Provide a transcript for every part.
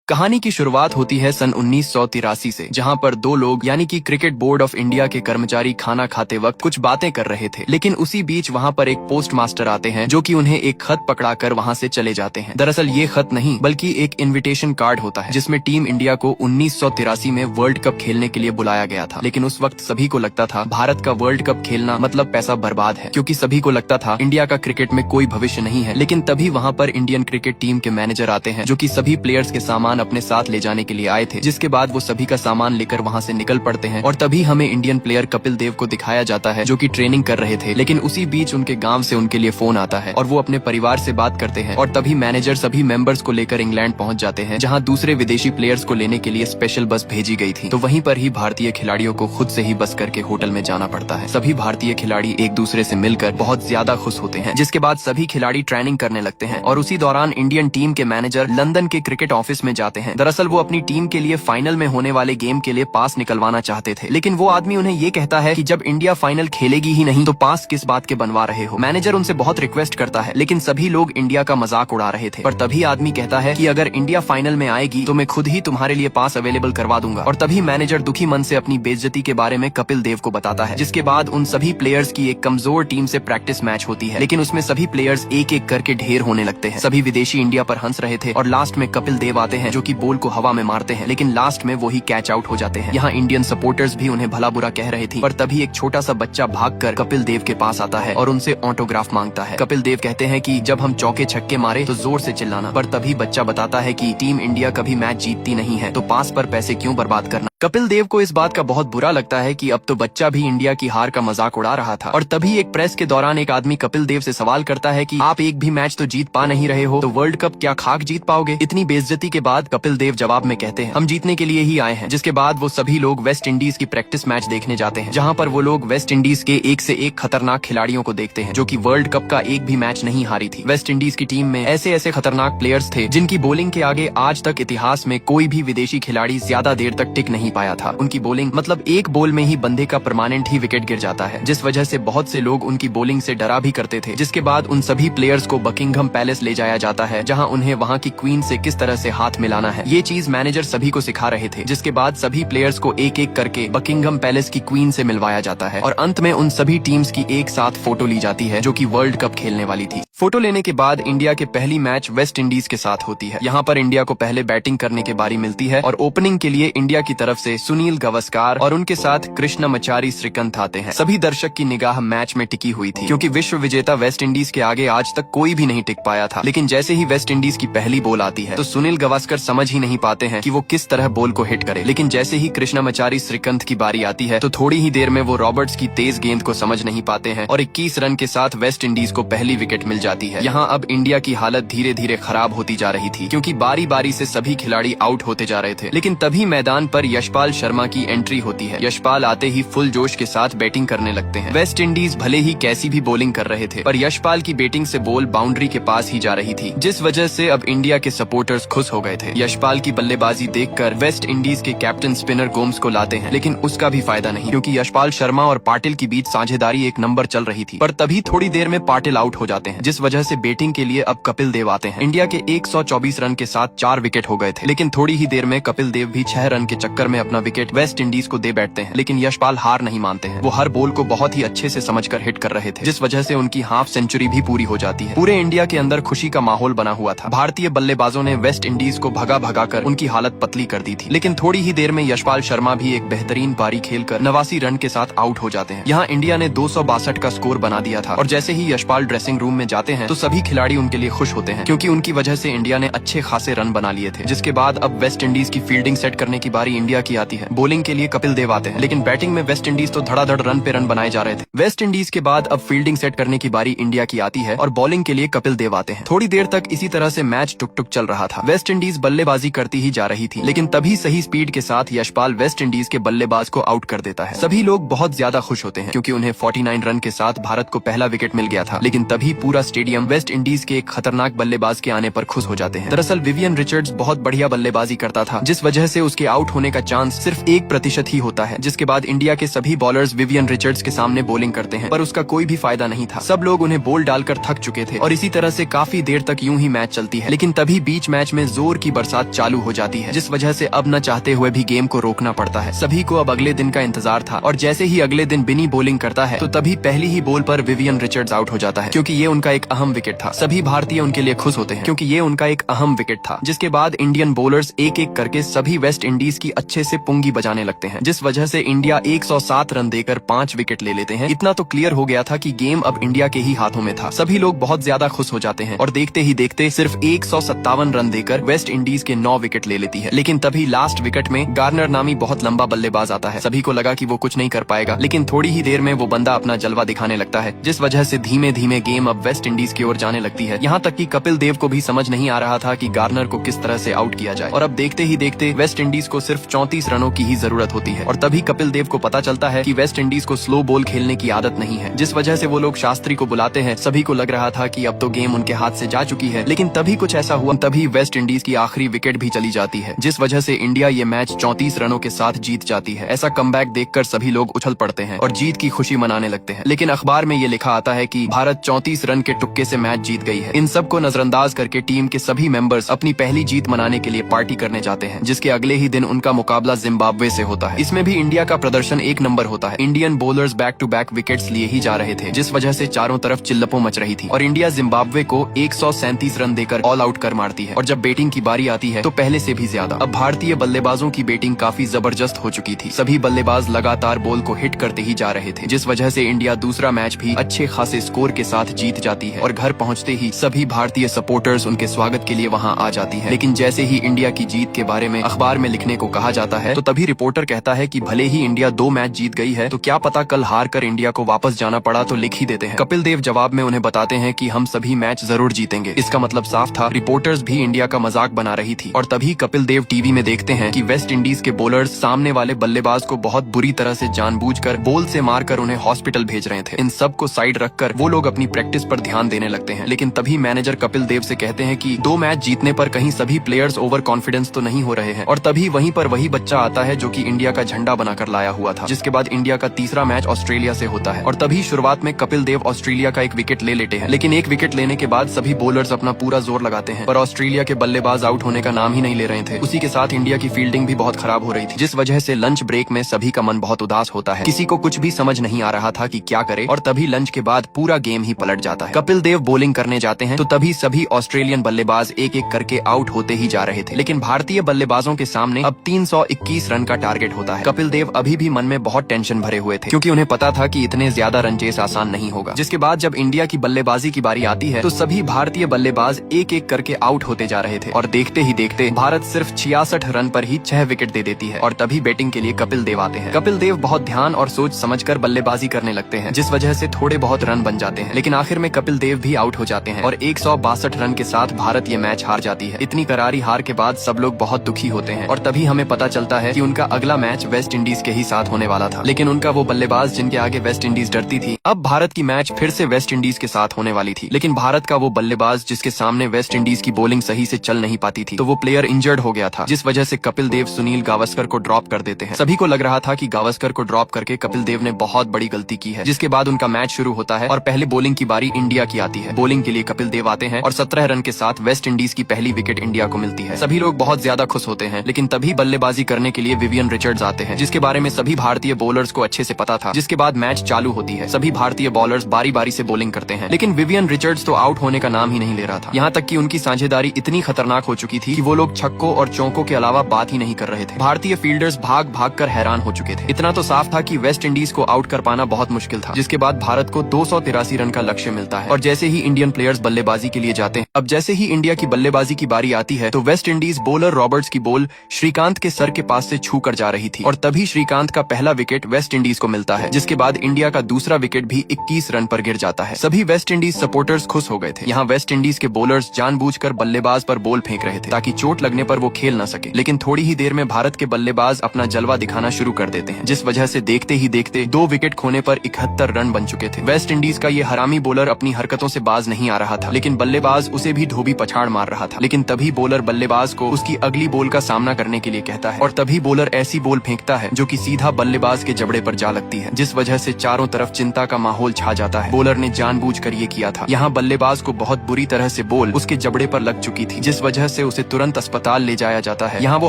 कहानी की शुरुआत होती है सन 1983 से, जहां पर दो लोग यानी कि क्रिकेट बोर्ड ऑफ इंडिया के कर्मचारी खाना खाते वक्त कुछ बातें कर रहे थे। लेकिन उसी बीच वहां पर एक पोस्ट मास्टर आते हैं जो कि उन्हें एक खत पकड़ाकर वहां से चले जाते हैं। दरअसल ये खत नहीं बल्कि एक इन्विटेशन कार्ड होता है जिसमें टीम इंडिया को 1983 में वर्ल्ड कप खेलने के लिए बुलाया गया था। लेकिन उस वक्त सभी को लगता था भारत का वर्ल्ड कप खेलना मतलब पैसा बर्बाद है, क्योंकि सभी को लगता था इंडिया का क्रिकेट में कोई भविष्य नहीं है। लेकिन तभी वहाँ पर इंडियन क्रिकेट टीम के मैनेजर आते हैं जो कि सभी प्लेयर्स के सामान अपने साथ ले जाने के लिए आए थे, जिसके बाद वो सभी का सामान लेकर वहाँ से निकल पड़ते हैं। और तभी हमें इंडियन प्लेयर कपिल देव को दिखाया जाता है जो कि ट्रेनिंग कर रहे थे। लेकिन उसी बीच उनके गांव से उनके लिए फोन आता है और वो अपने परिवार से बात करते हैं। और तभी मैनेजर सभी मेंबर्स को लेकर इंग्लैंड पहुंच जाते हैं, जहां दूसरे विदेशी प्लेयर्स को लेने के लिए स्पेशल बस भेजी गई थी। तो वहीं पर ही भारतीय खिलाड़ियों को खुद से ही बस करके होटल में जाना पड़ता है। सभी भारतीय खिलाड़ी एक दूसरे से मिलकर बहुत ज्यादा खुश होते हैं, जिसके बाद सभी खिलाड़ी ट्रेनिंग करने लगते हैं। और उसी दौरान इंडियन टीम के मैनेजर लंदन के क्रिकेट ऑफिस में जाते हैं। दरअसल वो अपनी टीम के लिए फाइनल में होने वाले गेम के लिए पास निकलवाना चाहते थे, लेकिन वो आदमी उन्हें ये कहता है कि जब इंडिया फाइनल खेलेगी ही नहीं तो पास किस बात के बनवा रहे हो। मैनेजर उनसे बहुत रिक्वेस्ट करता है, लेकिन सभी लोग इंडिया का मजाक उड़ा रहे थे। पर तभी आदमी कहता है कि अगर इंडिया फाइनल में आएगी तो मैं खुद ही तुम्हारे लिए पास अवेलेबल करवा दूंगा। और तभी मैनेजर दुखी मन से अपनी बेइज्जती के बारे में कपिल देव को बताता है, जिसके बाद उन सभी प्लेयर्स की एक कमजोर टीम से प्रैक्टिस मैच होती है। लेकिन उसमें सभी प्लेयर्स एक एक करके ढेर होने लगते हैं। सभी विदेशी इंडिया पर हंस रहे थे और लास्ट में कपिल देव आते हैं जो कि बॉल को हवा में मारते हैं, लेकिन लास्ट में वो ही कैच आउट हो जाते हैं। यहाँ इंडियन सपोर्टर्स भी उन्हें भला बुरा कह रहे थे। पर तभी एक छोटा सा बच्चा भागकर कपिल देव के पास आता है और उनसे ऑटोग्राफ मांगता है। कपिल देव कहते हैं कि जब हम चौके छक्के मारे तो जोर से चिल्लाना। पर तभी बच्चा बताता है कि टीम इंडिया कभी मैच जीतती नहीं है, तो पास पर पैसे क्यों बर्बाद करना। कपिल देव को इस बात का बहुत बुरा लगता है कि अब तो बच्चा भी इंडिया की हार का मजाक उड़ा रहा था। और तभी एक प्रेस के दौरान एक आदमी कपिल देव से सवाल करता है कि आप एक भी मैच तो जीत पा नहीं रहे हो, तो वर्ल्ड कप क्या खाक जीत पाओगे। इतनी बेइज्जती के बाद कपिल देव जवाब में कहते हैं, हम जीतने के लिए ही आए हैं। जिसके बाद वो सभी लोग वेस्ट इंडीज की प्रैक्टिस मैच देखने जाते हैं, जहाँ पर वो लोग वेस्ट इंडीज के एक से एक खतरनाक खिलाड़ियों को देखते हैं जो कि वर्ल्ड कप का एक भी मैच नहीं हारी थी। वेस्ट इंडीज की टीम में ऐसे ऐसे खतरनाक प्लेयर्स थे जिनकी बॉलिंग के आगे आज तक इतिहास में कोई भी विदेशी खिलाड़ी ज्यादा देर तक टिक नहीं पाया था। उनकी बॉलिंग मतलब एक बॉल में ही बंदे का परमानेंट ही विकेट गिर जाता है, जिस वजह से बहुत से लोग उनकी बॉलिंग से डरा भी करते थे। जिसके बाद उन सभी प्लेयर्स को बकिंघम पैलेस ले जाया जाता है, जहां उन्हें वहां की क्वीन से किस तरह से हाथ मिलाना है ये चीज मैनेजर सभी को सिखा रहे थे। जिसके बाद सभी प्लेयर्स को एक एक करके बकिंघम पैलेस की क्वीन से मिलवाया जाता है और अंत में उन सभी टीम्स की एक साथ फोटो ली जाती है जो कि वर्ल्ड कप खेलने वाली थी। फोटो लेने के बाद इंडिया के पहली मैच वेस्ट इंडीज के साथ होती है। यहाँ पर इंडिया को पहले बैटिंग करने की बारी मिलती है और ओपनिंग के लिए इंडिया की तरफ से सुनील गावस्कर और उनके साथ कृष्णमचारी श्रीकांत आते हैं। सभी दर्शक की निगाह मैच में टिकी हुई थी, क्योंकि विश्व विजेता वेस्ट इंडीज के आगे आज तक कोई भी नहीं टिक पाया था। लेकिन जैसे ही वेस्ट इंडीज की पहली बॉल आती है तो सुनील गावस्कर समझ ही नहीं पाते हैं कि वो किस तरह बॉल को हिट करे। लेकिन जैसे ही कृष्णमचारी श्रीकांत की बारी आती है तो थोड़ी ही देर में वो रॉबर्ट्स की तेज गेंद को समझ नहीं पाते हैं और 21 रन के साथ वेस्ट इंडीज को पहली विकेट मिल जाती है। यहाँ अब इंडिया की हालत धीरे धीरे खराब होती जा रही थी, क्योंकि बारी बारी से सभी खिलाड़ी आउट होते जा रहे थे। लेकिन तभी मैदान पर यशपाल शर्मा की एंट्री होती है। यशपाल आते ही फुल जोश के साथ बैटिंग करने लगते हैं। वेस्ट इंडीज भले ही कैसी भी बॉलिंग कर रहे थे, पर यशपाल की बैटिंग से बॉल बाउंड्री के पास ही जा रही थी, जिस वजह से अब इंडिया के सपोर्टर्स खुश हो गए थे। यशपाल की बल्लेबाजी देखकर वेस्ट इंडीज के कैप्टन स्पिनर गोम्स को लाते हैं, लेकिन उसका भी फायदा नहीं, क्योंकि यशपाल शर्मा और पाटिल के बीच साझेदारी एक नंबर चल रही थी। पर तभी थोड़ी देर में पाटिल आउट हो जाते हैं, जिस वजह से बैटिंग के लिए अब कपिल देव आते हैं। इंडिया के 124 रन के साथ 4 विकेट हो गए थे, लेकिन थोड़ी ही देर में कपिल देव भी 6 रन के चक्कर में अपना विकेट वेस्ट इंडीज को दे बैठते हैं। लेकिन यशपाल हार नहीं मानते हैं। वो हर बॉल को बहुत ही अच्छे से समझकर हिट कर रहे थे, जिस वजह से उनकी हाफ सेंचुरी भी पूरी हो जाती है। पूरे इंडिया के अंदर खुशी का माहौल बना हुआ था। भारतीय बल्लेबाजों ने वेस्ट इंडीज को भगा भगा कर उनकी हालत पतली कर दी थी। लेकिन थोड़ी ही देर में यशपाल शर्मा भी एक बेहतरीन पारी खेलकर 89 रन के साथ आउट हो जाते हैं। यहाँ इंडिया ने 262 का स्कोर बना दिया था और जैसे ही यशपाल ड्रेसिंग रूम में जाते हैं तो सभी खिलाड़ी उनके लिए खुश होते हैं, क्योंकि उनकी वजह से इंडिया ने अच्छे खासे रन बना लिए थे। जिसके बाद अब वेस्ट इंडीज की फील्डिंग सेट करने की बारी इंडिया की आती है। बॉलिंग के लिए कपिल देव आते हैं, लेकिन बैटिंग में वेस्ट इंडीज तो धड़ाधड़ रन पे रन बनाए जा रहे थे। वेस्ट इंडीज के बाद अब फील्डिंग सेट करने की बारी इंडिया की आती है और बॉलिंग के लिए कपिल देव आते हैं। थोड़ी देर तक इसी तरह से मैच टुक टुक चल रहा था। वेस्ट इंडीज बल्लेबाजी करती ही जा रही थी, लेकिन तभी सही स्पीड के साथ यशपाल वेस्ट इंडीज के बल्लेबाज को आउट कर देता है। सभी लोग बहुत ज्यादा खुश होते हैं, क्योंकि उन्हें 49 रन के साथ भारत को पहला विकेट मिल गया था। लेकिन तभी पूरा स्टेडियम वेस्ट इंडीज के एक खतरनाक बल्लेबाज के आने पर खुश हो जाते हैं। दरअसल विवियन रिचर्ड्स बहुत बढ़िया बल्लेबाजी करता था, जिस वजह से उसके आउट होने का चांस सिर्फ 1% ही होता है। जिसके बाद इंडिया के सभी बॉलर्स विवियन रिचर्ड्स के सामने बॉलिंग करते हैं, पर उसका कोई भी फायदा नहीं था। सब लोग उन्हें बोल डालकर थक चुके थे और इसी तरह से काफी देर तक यूं ही मैच चलती है। लेकिन तभी बीच मैच में जोर की बरसात चालू हो जाती है, जिस वजह से अब न चाहते हुए भी गेम को रोकना पड़ता है। सभी को अब अगले दिन का इंतजार था और जैसे ही अगले दिन बिनी बॉलिंग करता है तो तभी पहली ही बॉल पर विवियन रिचर्ड्स आउट हो जाता है, क्योंकि ये उनका एक अहम विकेट था। सभी भारतीय उनके लिए खुश होते हैं क्योंकि ये उनका एक अहम विकेट था। जिसके बाद इंडियन बॉलर्स एक एक करके सभी वेस्ट इंडीज की अच्छे से पुंगी बजाने लगते हैं, जिस वजह से इंडिया 107 रन देकर 5 विकेट ले लेते हैं। इतना तो क्लियर हो गया था कि गेम अब इंडिया के ही हाथों में था। सभी लोग बहुत ज्यादा खुश हो जाते हैं और देखते ही देखते सिर्फ 157 रन देकर वेस्ट इंडीज के 9 विकेट ले लेती है। लेकिन तभी लास्ट विकेट में गार्नर नामी बहुत लंबा बल्लेबाज आता है। सभी को लगा कि वो कुछ नहीं कर पाएगा, लेकिन थोड़ी ही देर में वो बंदा अपना जलवा दिखाने लगता है, जिस वजह से धीमे धीमे गेम अब वेस्ट इंडीज की ओर जाने लगती है। यहाँ तक कि कपिल देव को भी समझ नहीं आ रहा था कि गार्नर को किस तरह से आउट किया जाए और अब देखते ही देखते वेस्ट इंडीज को सिर्फ 34 रनों की ही जरूरत होती है। और तभी कपिल देव को पता चलता है कि वेस्ट इंडीज को स्लो बॉल खेलने की आदत नहीं है, जिस वजह से वो लोग शास्त्री को बुलाते हैं। सभी को लग रहा था कि अब तो गेम उनके हाथ से जा चुकी है, लेकिन तभी कुछ ऐसा हुआ, तभी वेस्ट इंडीज की आखिरी विकेट भी चली जाती है, जिस वजह से इंडिया ये मैच 34 रनों के साथ जीत जाती है। ऐसा कमबैक देखकर सभी लोग उछल पड़ते हैं और जीत की खुशी मनाने लगते हैं। लेकिन अखबार में ये लिखा आता है कि भारत 34 रन के तुक्के से मैच जीत गई है। इन सब को नजरअंदाज करके टीम के सभी मेंबर्स अपनी पहली जीत मनाने के लिए पार्टी करने जाते हैं, जिसके अगले ही दिन उनका मुकाबला जिम्बाब्वे से होता है। इसमें भी इंडिया का प्रदर्शन एक नंबर होता है। Indian bowlers back to back wickets लिए ही जा रहे थे, जिस वजह से चारों तरफ चिल्लपों मच रही थी और इंडिया जिम्बाब्वे को 137 रन देकर ऑल आउट कर मारती है। और जब बैटिंग की बारी आती है तो पहले से भी ज्यादा अब भारतीय बल्लेबाजों की बैटिंग काफी जबरदस्त हो चुकी थी। सभी बल्लेबाज लगातार बॉल को हिट करते ही जा रहे थे, जिस वजह से इंडिया दूसरा मैच भी अच्छे खासे स्कोर के साथ जीत जाती है। और घर पहुंचते ही सभी भारतीय सपोर्टर्स उनके स्वागत के लिए वहां आ जाती है। लेकिन जैसे ही इंडिया की जीत के बारे में अखबार में लिखने को कहा जाता है तो तभी रिपोर्टर कहता है कि भले ही इंडिया 2 मैच जीत गई है तो क्या पता कल हार कर इंडिया को वापस जाना पड़ा तो लिख ही देते हैं। कपिल देव जवाब में उन्हें बताते हैं कि हम सभी मैच जरूर जीतेंगे। इसका मतलब साफ था, रिपोर्टर्स भी इंडिया का मजाक बना रही थी। और तभी कपिल देव टीवी में देखते हैं कि वेस्ट इंडीज के बॉलर्स सामने वाले बल्लेबाज को बहुत बुरी तरह से जानबूझकर बॉल से मारकर उन्हें हॉस्पिटल भेज रहे थे। इन सब को साइड रखकर वो लोग अपनी प्रैक्टिस पर ध्यान देने लगते हैं। लेकिन तभी मैनेजर कपिल देव से कहते हैं कि 2 मैच जीतने पर कहीं सभी प्लेयर्स ओवर कॉन्फिडेंस तो नहीं हो रहे हैं। और तभी वहीं पर वही बच्चा आता है जो कि इंडिया का झंडा बनाकर लाया हुआ था। जिसके बाद इंडिया का तीसरा मैच ऑस्ट्रेलिया से होता है और तभी शुरुआत में कपिल देव ऑस्ट्रेलिया का एक विकेट ले लेते हैं। लेकिन एक विकेट लेने के बाद सभी बॉलर्स अपना पूरा जोर लगाते हैं, पर ऑस्ट्रेलिया के बल्लेबाज आउट होने का नाम ही नहीं ले रहे थे। उसी के साथ इंडिया की फील्डिंग भी बहुत खराब हो रही थी, जिस वजह से लंच ब्रेक में सभी का मन बहुत उदास होता है। किसी को कुछ भी समझ नहीं आ रहा था कि क्या करे। और तभी लंच के बाद पूरा गेम ही पलट जाता है। कपिल देव बॉलिंग करने जाते हैं तो तभी सभी ऑस्ट्रेलियन बल्लेबाज एक एक करके आउट होते ही जा रहे थे। लेकिन भारतीय बल्लेबाजों के सामने अब 321 रन का टारगेट होता है। कपिल देव अभी भी मन में बहुत टेंशन भरे हुए थे, क्योंकि उन्हें पता था कि इतने ज्यादा रन चेस आसान नहीं होगा। जिसके बाद जब इंडिया की बल्लेबाजी की बारी आती है तो सभी भारतीय बल्लेबाज एक एक करके आउट होते जा रहे थे और देखते ही देखते भारत सिर्फ 66 रन पर ही 6 विकेट दे देती है। और तभी बैटिंग के लिए कपिल देव आते हैं। कपिल देव बहुत ध्यान और सोच समझकर बल्लेबाजी करने लगते हैं, जिस वजह से थोड़े बहुत रन बन जाते हैं। लेकिन आखिर में कपिल देव भी आउट हो जाते हैं और 162 रन के साथ भारत ये मैच हार जाती है। इतनी करारी हार के बाद सब लोग बहुत दुखी होते हैं और तभी हमें पता चलता है कि उनका अगला मैच वेस्ट इंडीज के ही साथ होने वाला था। लेकिन उनका वो बल्लेबाज जिनके आगे वेस्ट इंडीज डरती थी, अब भारत की मैच फिर से वेस्ट इंडीज के साथ होने वाली थी। लेकिन भारत का वो बल्लेबाज जिसके सामने वेस्ट इंडीज की बॉलिंग सही से चल नहीं पाती थी, तो वो प्लेयर इंजर्ड हो गया था, जिस वजह से कपिल देव सुनील गावस्कर को ड्रॉप कर देते हैं। सभी को लग रहा था कि गावस्कर को ड्रॉप करके कपिल देव ने बहुत बड़ी गलती की है। जिसके बाद उनका मैच शुरू होता है और पहले बॉलिंग की बारी इंडिया की आती है। बॉलिंग के लिए कपिल देव आते हैं और 17 रन के साथ वेस्ट इंडीज की पहली विकेट इंडिया को मिलती है। सभी लोग बहुत ज्यादा खुश होते हैं। लेकिन तभी बल्लेबाजी करने के लिए विवियन रिचर्ड्स आते हैं, जिसके बारे में सभी भारतीय बॉलर्स को अच्छे से पता था। जिसके बाद मैच चालू होती है। सभी भारतीय बॉलर्स बारी बारी से बॉलिंग करते हैं, लेकिन विवियन रिचर्ड्स तो आउट होने का नाम ही नहीं ले रहा था। यहाँ तक कि उनकी साझेदारी इतनी खतरनाक हो चुकी थी कि वो लोग छक्कों और चौकों के अलावा बात ही नहीं कर रहे थे। भारतीय फील्डर्स भाग भाग कर हैरान हो चुके थे। इतना तो साफ था कि वेस्ट इंडीज को आउट कर पाना बहुत मुश्किल था। जिसके बाद भारत को 283 रन का लक्ष्य मिलता है और जैसे ही इंडियन प्लेयर्स बल्लेबाजी के लिए जाते हैं, अब जैसे ही इंडिया की बल्लेबाजी की बारी आती है तो वेस्ट इंडीज बॉलर रॉबर्ट्स की बॉल श्रीकांत के सर के पास से छू कर जा रही थी और तभी श्रीकांत का पहला विकेट वेस्ट इंडीज को मिलता है। जिसके बाद इंडिया का दूसरा विकेट भी 21 रन पर गिर जाता है। सभी वेस्ट इंडीज सपोर्टर्स खुश हो गए थे। यहाँ वेस्ट इंडीज के बॉलर्स जानबूझकर बल्लेबाज पर बॉल फेंक रहे थे ताकि चोट लगने पर वो खेल न सके। लेकिन थोड़ी ही देर में भारत के बल्लेबाज अपना जलवा दिखाना शुरू कर देते हैं, जिस वजह से देखते ही देखते 2 विकेट खोने पर 71 रन बन चुके थे। वेस्ट इंडीज का ये हरामी बॉलर अपनी हरकतों से बाज नहीं आ रहा था, लेकिन बल्लेबाज उसे भी धोबी पछाड़ मार रहा था। लेकिन तभी बॉलर बल्लेबाज को उसकी अगली बॉल का सामना करने के लिए कहता है और तभी बॉलर ऐसी बॉल फेंकता है जो कि सीधा बल्लेबाज के जबड़े पर जा लगती है, जिस वजह से चारों तरफ चिंता का माहौल छा जाता है। बॉलर ने जानबूझकर ये किया था। यहाँ बल्लेबाज को बहुत बुरी तरह से बॉल उसके जबड़े पर लग चुकी थी, जिस वजह से उसे तुरंत अस्पताल ले जाया जाता है। यहाँ वो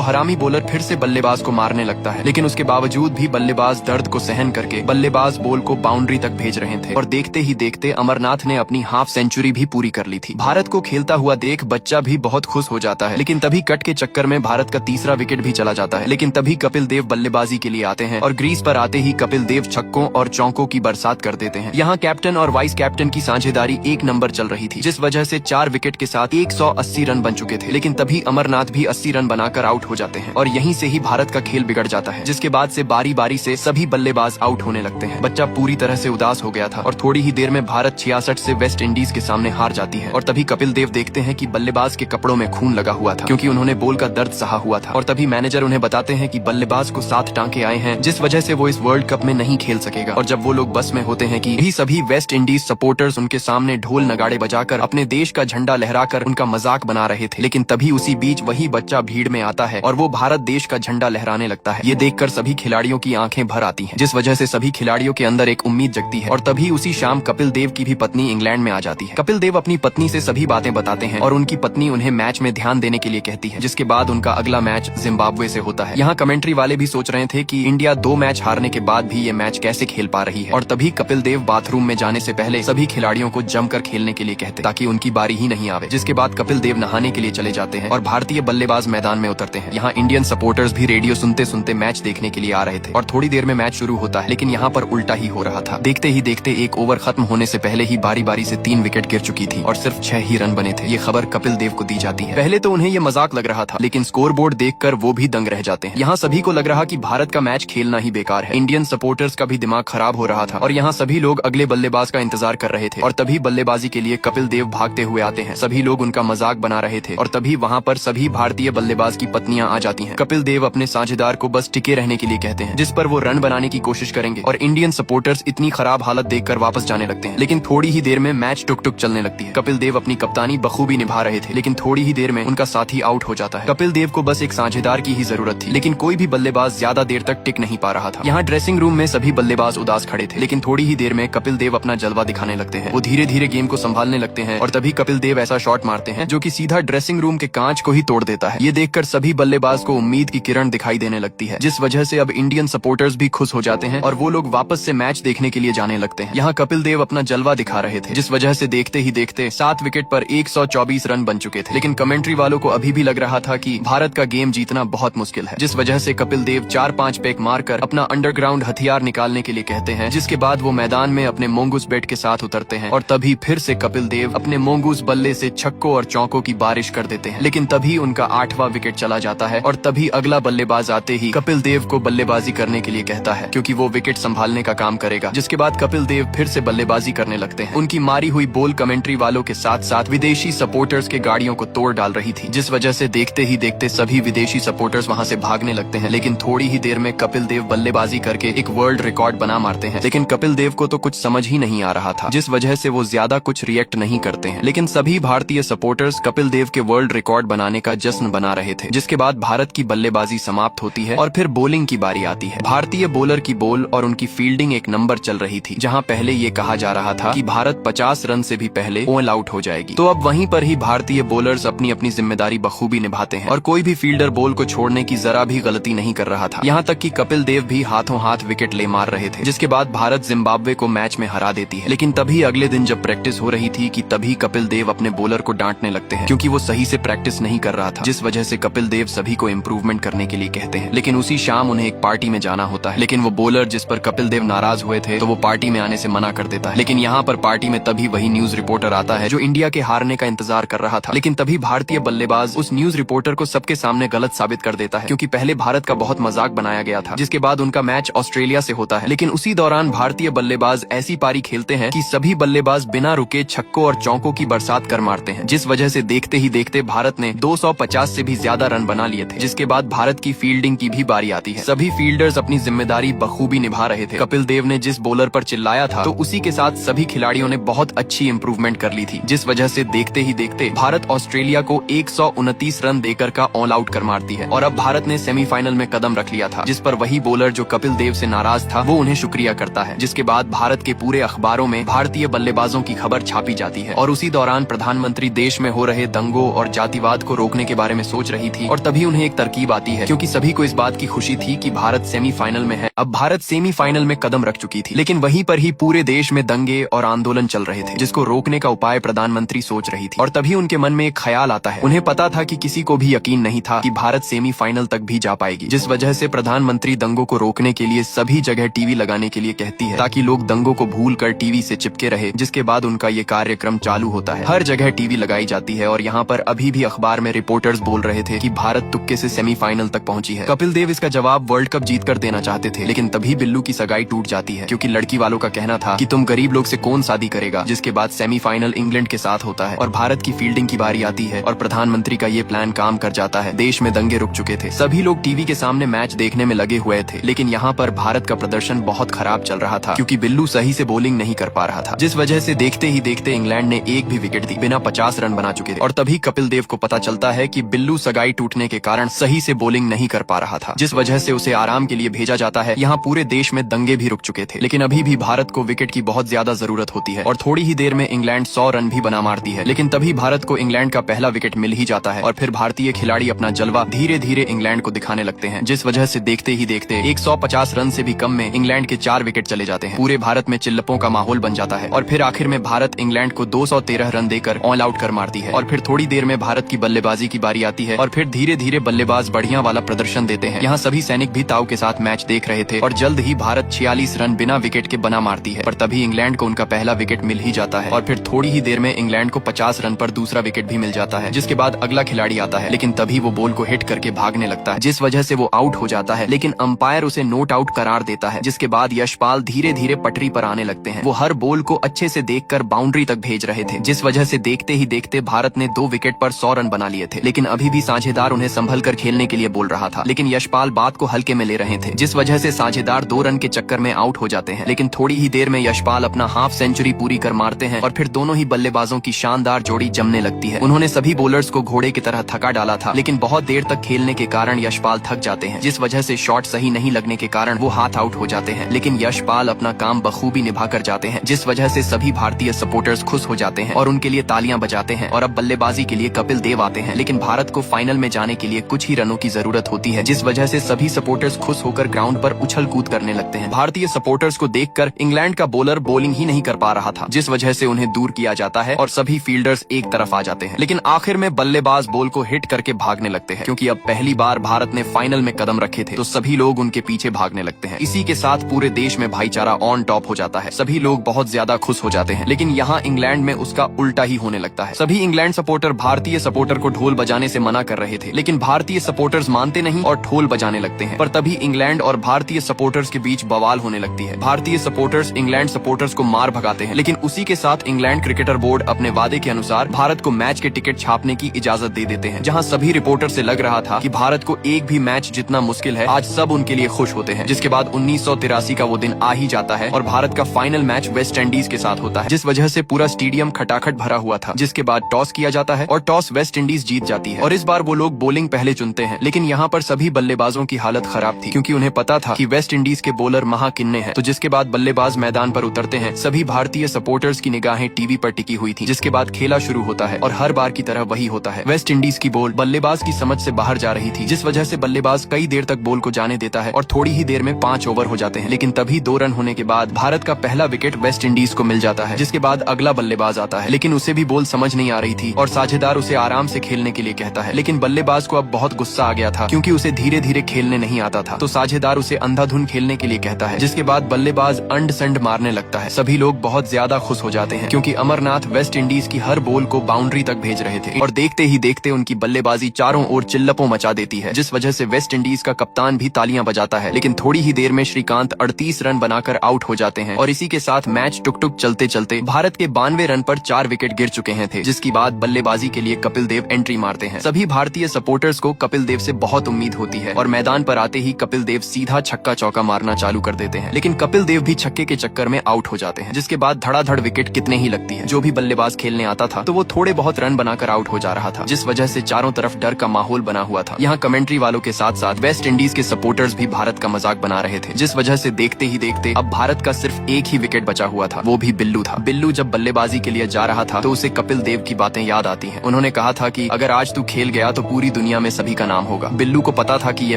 हरामी बॉलर फिर से बल्लेबाज को मारने लगता है, लेकिन उसके बावजूद भी बल्लेबाज दर्द को सहन करके बल्लेबाज बॉल को बाउंड्री तक भेज रहे थे और देखते ही देखते अमरनाथ ने अपनी हाफ सेंचुरी भी पूरी कर ली थी। भारत को खेलता हुआ देख बच्चा भी बहुत खुश हो जाता है, लेकिन तभी कट के चक्कर में भारत का तीसरा विकेट भी चला जाता है। लेकिन तभी कपिल देव बल्लेबाजी के लिए आते हैं और ग्रीज पर आते ही कपिल देव छक्कों और चौकों की बरसात कर देते हैं। यहाँ कैप्टन और वाइस कैप्टन की साझेदारी एक नंबर चल रही थी, जिस वजह से 4 विकेट के साथ 180 रन बन चुके थे। लेकिन तभी अमरनाथ भी 80 रन बनाकर आउट हो जाते हैं और यहीं से ही भारत का खेल बिगड़ जाता है, जिसके बाद से बारी बारी से सभी बल्लेबाज आउट होने लगते हैं। बच्चा पूरी तरह से उदास हो गया था और थोड़ी ही देर में भारत 66 से वेस्ट इंडीज के सामने हार जाती है। और तभी कपिल देव देखते हैं कि बल्लेबाज के कपड़ों में खून लगा हुआ था, क्योंकि उन्होंने बॉल का दर्द सहा हुआ था। और तभी मैनेजर उन्हें बताते हैं कि बल्लेबाज को 7 टांके आए हैं, जिस वजह से वो इस वर्ल्ड कप में नहीं खेल सकेगा। और जब वो लोग बस में होते हैं कि यही सभी वेस्ट इंडीज सपोर्टर्स उनके सामने ढोल नगाड़े बजाकर अपने देश का झंडा लहराकर उनका मजाक बना रहे थे। लेकिन तभी उसी बीच वही बच्चा भीड़ में आता है और वो भारत देश का झंडा लहराने लगता है। ये देखकर सभी खिलाड़ियों की आंखें भर आती हैं, जिस वजह से सभी खिलाड़ियों के अंदर एक उम्मीद जगती है। और तभी उसी शाम कपिल देव की भी पत्नी इंग्लैंड में आ जाती है। कपिल देव अपनी पत्नी से सभी बातें बताते हैं और उनकी पत्नी उन्हें मैच में ध्यान देने के लिए कहती है, जिसके बाद उनका अगला मैच जिम्बाब्वे से होता है। यहाँ कमेंट्री वाले भी सोच रहे थे कि इंडिया 2 मैच हारने के बाद भी ये मैच कैसे खेल पा रही है। और तभी कपिल देव बाथरूम में जाने से पहले सभी खिलाड़ियों को जमकर खेलने के लिए कहते ताकि उनकी बारी ही नहीं आवे। जिसके बाद कपिल देव नहाने के लिए चले जाते हैं और भारतीय बल्लेबाज मैदान में उतरते हैं। यहाँ इंडियन सपोर्टर्स भी रेडियो सुनते सुनते मैच देखने के लिए आ रहे थे और थोड़ी देर में मैच शुरू होता है, लेकिन यहाँ पर उल्टा ही हो रहा था। देखते ही देखते एक ओवर खत्म होने से पहले ही बारी बारी से 3 विकेट गिर चुकी थी और सिर्फ 6 ही रन बने थे। ये खबर कपिल देव को दी जाती है। पहले तो उन्हें ये मजाक लग रहा था, लेकिन स्कोर बोर्ड देखकर वो भी दंग रह जाते हैं। यहाँ सभी को लग रहा कि भारत का मैच खेलना ही बेकार है। इंडियन सपोर्टर्स का भी दिमाग खराब हो रहा था और यहाँ सभी लोग अगले बल्लेबाज का इंतजार कर रहे थे। और तभी बल्लेबाजी के लिए कपिल देव भागते हुए आते हैं। सभी लोग उनका मजाक बना रहे थे और तभी वहाँ पर सभी भारतीय बल्लेबाज की पत्नियां आ जाती हैं। कपिल देव अपने साझेदार को बस टिके रहने के लिए कहते हैं, जिस पर वो रन बनाने की कोशिश करेंगे और इंडियन सपोर्टर्स इतनी खराब हालत देखकर वापस जाने लगते हैं। लेकिन थोड़ी ही देर में मैच टुक टुक चलने लगती है। कपिल देव अपनी कप्तानी बखूबी निभा रहे थे, लेकिन थोड़ी ही देर में उनका साथी आउट हो जाता है। कपिल देव को बस एक साझेदार की ही जरूरत थी, लेकिन कोई भी बल्लेबाज ज्यादा देर तक टिक नहीं पा रहा था। यहाँ ड्रेसिंग रूम में सभी बल्लेबाज उदास खड़े थे, लेकिन थोड़ी ही देर में कपिल देव अपना जलवा दिखाने लगते हैं। वो धीरे धीरे गेम को संभालने लगते हैं और तभी कपिल देव ऐसा शॉट मारते हैं जो कि सीधा ड्रेसिंग रूम के कांच को ही तोड़ देता है। ये देखकर सभी बल्लेबाज को उम्मीद की किरण दिखाई देने लगती है, जिस वजह से अब इंडियन सपोर्टर्स भी खुश हो जाते हैं और वो लोग वापस से मैच देखने के लिए जाने लगते हैं। यहाँ कपिल देव अपना जलवा दिखा रहे थे, जिस वजह से देखते ही देखते 7 विकेट पर 124 रन बन चुके थे। लेकिन कमेंट्री वालों को अभी भी लग रहा था कि भारत का गेम जीतना बहुत मुश्किल है, जिस वजह से कपिल देव 4-5 पेक मारकर अपना अंडरग्राउंड हथियार निकालने के लिए कहते हैं। जिसके बाद वो मैदान में अपने मोंगूस बैट के साथ उतरते हैं और तभी फिर से कपिल देव अपने मोंगूस बल्ले से छक्कों और चौकों की बारिश कर देते हैं। लेकिन तभी उनका 8वां विकेट चला जाता है और तभी अगला बल्लेबाज आते ही कपिल देव को बल्लेबाजी करने के लिए कहता है, क्योंकि वो विकेट संभालने का काम करेगा। जिसके बाद कपिल देव फिर से बल्लेबाजी करने लगते हैं। उनकी मारी हुई बॉल कमेंट्री वालों के साथ साथ विदेशी सपोर्टर्स के गाड़ियों को तोड़ डाल रही थी, जिस वजह से देखते ही देखते सभी विदेशी सपोर्टर्स वहां से भागने लगते हैं। लेकिन थोड़ी ही देर में कपिल देव बल्लेबाजी करके एक वर्ल्ड रिकॉर्ड बना मारते हैं। लेकिन कपिल देव को तो कुछ समझ ही नहीं आ रहा था, जिस वजह से वो ज्यादा कुछ रिएक्ट नहीं करते हैं। लेकिन सभी भारतीय सपोर्टर्स कपिल देव के वर्ल्ड रिकॉर्ड बनाने का जश्न बना रहे थे। जिसके बाद भारत की बल्लेबाजी समाप्त होती है और फिर बॉलिंग की बारी आती है। भारतीय बॉलर की बॉल और उनकी फील्डिंग एक नंबर चल रही थी, जहां पहले ये कहा जा रहा था कि भारत 50 रन से भी पहले ऑल आउट हो जाएगी। तो अब वहीं पर ही भारतीय बॉलर्स अपनी अपनी जिम्मेदारी बखूबी निभाते हैं और कोई भी फील्डर बॉल को छोड़ने की जरा भी गलती नहीं कर रहा था। यहाँ तक कि कपिल देव भी हाथों हाथ विकेट ले मार रहे थे। जिसके बाद भारत जिम्बाब्वे को मैच में हरा देती है। लेकिन तभी अगले दिन जब प्रैक्टिस हो रही थी कि तभी कपिल देव अपने बॉलर को डांटने लगते हैं, क्योंकि वो सही से प्रैक्टिस नहीं कर रहा था। जिस वजह से कपिल देव सभी को इम्प्रूवमेंट करने के लिए कहते हैं। लेकिन उसी शाम उन्हें एक पार्टी में जाना होता है, लेकिन वो बॉलर जिस पर कपिल देव नाराज हुए थे तो वो पार्टी में आने से मना कर देता है। लेकिन यहाँ पर पार्टी में तभी वही न्यूज रिपोर्टर आता है जो इंडिया के हारने का इंतजार कर रहा था। लेकिन तभी भारतीय बल्लेबाज उस न्यूज रिपोर्टर को सबके सामने गलत साबित कर देता है, क्योंकि पहले भारत का बहुत मजाक बनाया गया था। जिसके बाद उनका मैच ऑस्ट्रेलिया से होता है। लेकिन उसी दौरान भारतीय बल्लेबाज ऐसी पारी खेलते हैं कि सभी बल्लेबाज बिना रुके छक्कों और चौकों की बरसात कर मारते हैं, जिस वजह से देखते ही देखते भारत ने 250 से भी ज्यादा रन बना लिए थे। जिसके बाद भारत की फील्डिंग की भी बारी आती है। सभी फील्डर्स अपनी जिम्मेदारी बखूबी निभा रहे थे। कपिल देव ने जिस बॉलर पर चिल्लाया था तो उसी के साथ सभी खिलाड़ियों ने बहुत अच्छी इंप्रूवमेंट कर ली थी, जिस वजह से देखते ही देखते भारत ऑस्ट्रेलिया को 129 रन देकर का ऑल आउट कर मारती है और अब भारत ने सेमीफाइनल में कदम रख लिया था, जिस पर वही बॉलर जो कपिल देव से नाराज था वो उन्हें शुक्रिया करता है। जिसके बाद भारत के पूरे अखबारों में भारतीय बल्लेबाजों की खबर छापी जाती है और उसी दौरान प्रधानमंत्री देश में हो रहे दंगों और जातिवाद को रोकने के बारे में सोच रही थी और तभी उन्हें एक तरकीब आती है, क्योंकि सभी को इस बात की खुशी थी कि भारत सेमीफाइनल में है। अब भारत सेमीफाइनल में कदम रख चुकी थी, लेकिन वहीं पर ही पूरे देश में दंगे और आंदोलन चल रहे थे, जिसको रोकने का उपाय प्रधानमंत्री सोच रही थी। और तभी उनके मन में एक ख्याल आता है। उन्हें पता था कि किसी को भी यकीन नहीं था कि भारत सेमीफाइनल तक भी जा पाएगी, जिस वजह से प्रधानमंत्री दंगों को रोकने के लिए सभी जगह टीवी लगाने के लिए कहती है, ताकि लोग दंगों को भूलकर टीवी से चिपके रहे। जिसके बाद उनका ये कार्यक्रम चालू होता है। हर जगह टीवी लगाई जाती है और यहाँ पर अभी भी अखबार में रिपोर्टर्स बोल रहे थे कि भारत तुक्के से सेमीफाइनल तक पहुंची है। कपिल देव इसका जवाब वर्ल्ड कप जीत कर देना चाहते थे, लेकिन तभी बिल्लू की सगाई टूट जाती है, क्योंकि लड़की वालों का कहना था कि तुम गरीब लोग से कौन शादी करेगा। जिसके बाद सेमीफाइनल इंग्लैंड के साथ होता है और भारत की फील्डिंग की बारी आती है और प्रधानमंत्री का ये प्लान काम कर जाता है। देश में दंगे रुक चुके थे, सभी लोग टीवी के सामने मैच देखने में लगे हुए थे, लेकिन यहाँ पर भारत का प्रदर्शन बहुत खराब चल रहा था, क्योंकि बिल्लू सही से बॉलिंग नहीं कर पा रहा था, जिस वजह से देखते ही देखते इंग्लैंड ने एक भी विकेट दी, बिना 50 रन बना चुके थे। और तभी कपिल देव को पता चलता है कि बिल्लू सगाई टूटने के कारण सही से बॉलिंग नहीं कर पा रहा था, जिस वजह से उसे आराम के लिए भेजा जाता है। यहाँ पूरे देश में दंगे भी रुक चुके थे, लेकिन अभी भी भारत को विकेट की बहुत ज्यादा जरूरत होती है और थोड़ी ही देर में इंग्लैंड 100 रन भी बना मारती है। लेकिन तभी भारत को इंग्लैंड का पहला विकेट मिल ही जाता है और फिर भारतीय खिलाड़ी अपना जलवा धीरे धीरे इंग्लैंड को दिखाने लगते हैं, जिस वजह से देखते ही देखते 150 रन से भी कम में इंग्लैंड के 4 विकेट चले जाते हैं। पूरे भारत में चिल्लपों का माहौल बन जाता है और फिर आखिर में भारत इंग्लैंड को 213 रन देकर ऑल आउट कर मारती है। और फिर थोड़ी देर में भारत की बल्लेबाजी की बारी आती है और फिर धीरे धीरे बल्लेबाज बढ़िया वाला प्रदर्शन देते हैं। यहाँ सभी सैनिक भी ताव के साथ मैच देख रहे थे और जल्द ही भारत 46 रन बिना विकेट के बना मारती है। पर तभी इंग्लैंड को उनका पहला विकेट मिल ही जाता है और फिर थोड़ी ही देर में इंग्लैंड को 50 रन पर दूसरा विकेट भी मिल जाता है। जिसके बाद अगला खिलाड़ी आता है, लेकिन तभी वो बॉल को हिट करके भागने लगता है, जिस वजह से वो आउट हो जाता है, लेकिन अंपायर उसे नोट आउट करार देता है। जिसके बाद यशपाल धीरे धीरे पटरी पर आने लगते हैं। वो हर बॉल को अच्छे से देखकर बाउंड्री तक भेज रहे थे, जिस वजह से देखते ही देखते भारत ने 2 विकेट पर 100 रन बना लिए थे। लेकिन अभी भी साझेदार उन्हें संभल कर खेलने के लिए बोल रहा था, लेकिन यशपाल बात को हल्के में ले रहे थे, जिस वजह से साझेदार 2 रन के चक्कर में आउट हो जाते हैं। लेकिन थोड़ी ही देर में यशपाल अपना हाफ सेंचुरी पूरी कर मारते हैं और फिर दोनों ही बल्लेबाजों की शानदार जोड़ी जमने लगती है। उन्होंने सभी बॉलर्स को घोड़े की तरह थका डाला था, लेकिन बहुत देर तक खेलने के कारण यशपाल थक जाते हैं, जिस वजह से शॉट सही नहीं लगने के कारण वो हाथ आउट हो जाते हैं। लेकिन यशपाल अपना काम बखूबी निभा कर जाते हैं, जिस वजह से सभी भारतीय सपोर्टर्स खुश हो जाते हैं और उनके लिए तालियां बजाते हैं। और अब बल्लेबाजी के लिए कपिल देव आते हैं, लेकिन भारत को फाइनल में जाने के लिए कुछ ही रनों की जरूरत होती है, जिस वजह से सभी सपोर्टर्स खुश होकर ग्राउंड पर उछल कूद करने लगते हैं। भारतीय सपोर्टर्स को देखकर इंग्लैंड का बॉलर बॉलिंग ही नहीं कर पा रहा था, जिस वजह से उन्हें दूर किया जाता है और सभी फील्डर्स एक तरफ आ जाते हैं। लेकिन आखिर में बल्लेबाज बॉल को हिट करके भागने लगते हैं, क्योंकि अब पहली बार भारत ने फाइनल में कदम रखे थे, तो सभी लोग उनके पीछे भागने लगते हैं। इसी के साथ पूरे देश में भाईचारा ऑन टॉप हो जाता है, सभी लोग बहुत ज्यादा खुश हो जाते हैं। लेकिन यहाँ इंग्लैंड में उसका उल्टा ही होने लगता है। सभी इंग्लैंड सपोर्टर भारतीय सपोर्टर को ढोल बजाने से मना कर रहे थे, लेकिन भारतीय सपोर्टर्स मानते नहीं और ढोल बजाने लगते हैं। पर तभी इंग्लैंड और भारतीय सपोर्टर्स के बीच बवाल होने लगती है। भारतीय सपोर्टर्स इंग्लैंड सपोर्टर्स को मार भगाते हैं, लेकिन उसी के साथ इंग्लैंड क्रिकेटर बोर्ड अपने वादे के अनुसार भारत को मैच के टिकट छापने की इजाजत दे देते हैं। जहां सभी रिपोर्टर से लग रहा था कि भारत को एक भी मैच जितना मुश्किल है, आज सब उनके लिए खुश होते हैं। जिसके बाद 1983 का वो दिन आ ही जाता है और भारत का फाइनल मैच वेस्ट इंडीज के साथ होता है, जिस वजह से पूरा स्टेडियम खटाखट भरा हुआ था। जिसके बाद टॉस किया जाता है और टॉस वेस्ट इंडीज जीत जाती है और इस बार वो लोग बॉलिंग पहले चुनते हैं। लेकिन यहाँ पर सभी बल्लेबाजों की हालत खराब थी, क्योंकि उन्हें पता था कि वेस्ट इंडीज के बॉलर महाकिन्ने हैं। तो जिसके बाद बल्लेबाज मैदान पर उतरते हैं। सभी भारतीय सपोर्टर्स की निगाहें टीवी पर टिकी हुई थी। जिसके बाद खेला शुरू होता है और हर बार की तरह वही होता है। वेस्ट इंडीज की बॉल बल्लेबाज की समझ से बाहर जा रही थी, जिस वजह से बल्लेबाज कई देर तक बॉल को जाने देता है और थोड़ी ही देर में 5 ओवर हो जाते हैं। लेकिन तभी 2 रन होने के बाद भारत का पहला विकेट वेस्ट इंडीज को मिल जाता है। जिसके बाद अगला बल्लेबाज आता है, लेकिन उसे भी बॉल समझ नहीं आ रही थी और साझेदार उसे आराम से खेलने के लिए कहता है। लेकिन बल्लेबाज को अब बहुत गुस्सा आ गया था, क्योंकि उसे धीरे धीरे खेलने नहीं आता था। तो साझेदार उसे अंधाधुन खेलने के लिए कहता है। जिसके बाद बल्लेबाज अंड संड मारने लगता है। सभी लोग बहुत ज्यादा खुश हो जाते हैं, क्योंकि अमरनाथ वेस्ट इंडीज की हर बॉल को बाउंड्री तक भेज रहे थे और देखते ही देखते उनकी बल्लेबाजी चारों ओर चिल्लपों मचा देती है, जिस वजह से वेस्ट इंडीज का कप्तान भी तालियां बजाता है। लेकिन थोड़ी ही देर में श्रीकांत 38 रन बनाकर आउट हो जाते हैं और इसी के साथ मैच टुक टुक चलते चलते भारत के 92 रन पर 4 विकेट गिर चुके हैं थे। जिसकी बाद बल्लेबाजी के लिए कपिल देव एंट्री मारते हैं। सभी भारतीय सपोर्टर्स को कपिल देव से बहुत उम्मीद होती है और मैदान पर आते ही कपिल देव सीधा छक्का चौका मारना चालू कर देते हैं। लेकिन कपिल देव भी छक्के के चक्कर में आउट हो जाते हैं। जिसके बाद धड़ाधड़ विकेट कितने ही लगती है। जो भी बल्लेबाज खेलने आता था तो वो थोड़े बहुत रन बनाकर आउट हो जा रहा था, जिस वजह से चारों तरफ डर का माहौल बना हुआ था। यहाँ कमेंट्री वालों के साथ साथ वेस्ट इंडीज के सपोर्टर्स भी भारत का मजाक बना रहे थे, जिस वजह से देखते ही देखते अब भारत का सिर्फ एक ही विकेट बचा हुआ था, वो भी बिल्लू था। बिल्लू जब बल्लेबाजी के लिए जा रहा था तो उसे कपिल देव की बातें याद आती हैं। उन्होंने कहा था कि अगर आज तू खेल गया तो पूरी दुनिया में सभी का नाम होगा। बिल्लू को पता था कि ये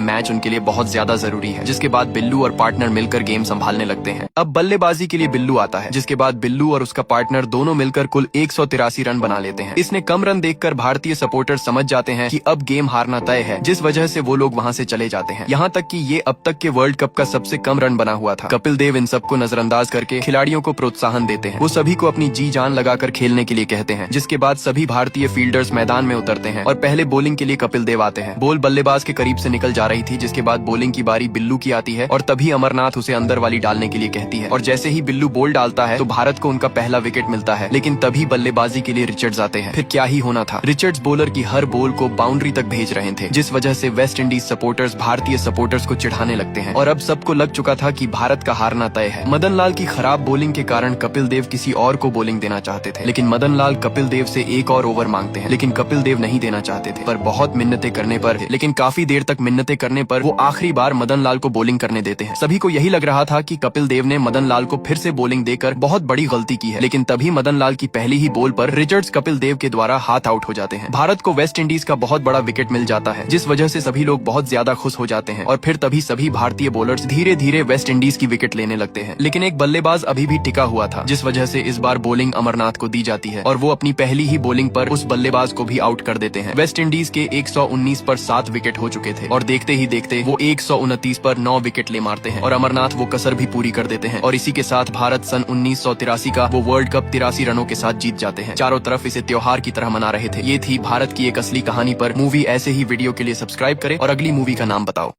मैच उनके लिए बहुत ज्यादा जरूरी है, जिसके बाद बिल्लू और पार्टनर मिलकर गेम संभालने लगते हैं। अब बल्लेबाजी के लिए बिल्लू आता है, जिसके बाद बिल्लू और उसका पार्टनर दोनों मिलकर कुल 183 रन बना लेते हैं। इसने कम रन देखकर भारतीय सपोर्टर समझ जाते हैं कि अब गेम हारना तय है, जिस वजह से वो लोग वहां से चले जाते हैं। यहाँ तक कि ये अब तक के वर्ल्ड कप का सबसे कम रन बना हुआ था। कपिल देव इन सबको नजरअंदाज करके खिलाड़ियों को प्रोत्साहन देते हैं। वो सभी को अपनी जी जान लगाकर खेलने के लिए कहते हैं, जिसके बाद सभी भारतीय फील्डर्स मैदान में उतरते हैं और पहले बॉलिंग के लिए कपिल देव आते हैं। बॉल बल्लेबाज के करीब से निकल जा रही थी, जिसके बाद बॉलिंग की बारी बिल्लू की आती है और तभी अमरनाथ उसे अंदर वाली डालने के लिए कहती है और जैसे ही बिल्लू बॉल डालता है तो भारत को उनका पहला विकेट मिलता है। लेकिन तभी बल्लेबाजी के लिए रिचर्ड्स आते हैं। फिर क्या ही होना था, रिचर्ड्स बॉलर की हर बॉल को बाउंड्री तक भेज रहे थे, जिस वजह से वेस्ट इंडीज सपोर्टर्स भारतीय सपोर्टर्स को चिढ़ाने लगते हैं और अब सबको लग चुका था कि भारत का हारना तय है। मदन लाल की खराब बॉलिंग के कारण कपिल देव किसी और को बॉलिंग देना चाहते थे, लेकिन मदन लाल कपिल देव से एक और ओवर मांगते हैं, लेकिन कपिल देव नहीं देना चाहते थे। पर बहुत मिन्नतें करने पर, लेकिन काफी देर तक मिन्नतें करने पर वो आखिरी बार मदन लाल को बॉलिंग करने देते हैं। सभी को यही लग रहा था कि कपिल देव ने मदन लाल को फिर से बॉलिंग देकर बहुत बड़ी गलती की है, लेकिन तभी मदन लाल की पहली ही बॉल पर रिचर्ड्स कपिल देव के द्वारा हाथ आउट हो जाते हैं। भारत को वेस्ट इंडीज का बहुत बड़ा विकेट मिल जाता है, जिस वजह से सभी लोग बहुत ज्यादा खुश हो जाते हैं और फिर तभी सभी भारतीय बॉलर्स धीरे धीरे वेस्ट इंडीज की विकेट लेने लगते हैं। लेकिन एक बल्लेबाज अभी भी टिका हुआ था, जिस वजह से इस बार बॉलिंग अमरनाथ को दी जाती है और वो अपनी पहली ही बॉलिंग पर उस बल्लेबाज को भी आउट कर देते हैं। वेस्ट इंडीज के 119 पर 7 विकेट हो चुके थे और देखते ही देखते वो 129 पर 9 विकेट ले मारते हैं और अमरनाथ वो कसर भी पूरी कर देते हैं और इसी के साथ भारत सन 1983 का वो वर्ल्ड कप 83 रनों के साथ जीत जाते हैं। चारों तरफ इसे त्योहार की तरह मना रहे थे। ये थी भारत की एक असली कहानी पर मूवी। ऐसे ही वीडियो के लिए सब्सक्राइब करें और अगली मूवी का नाम बताओ।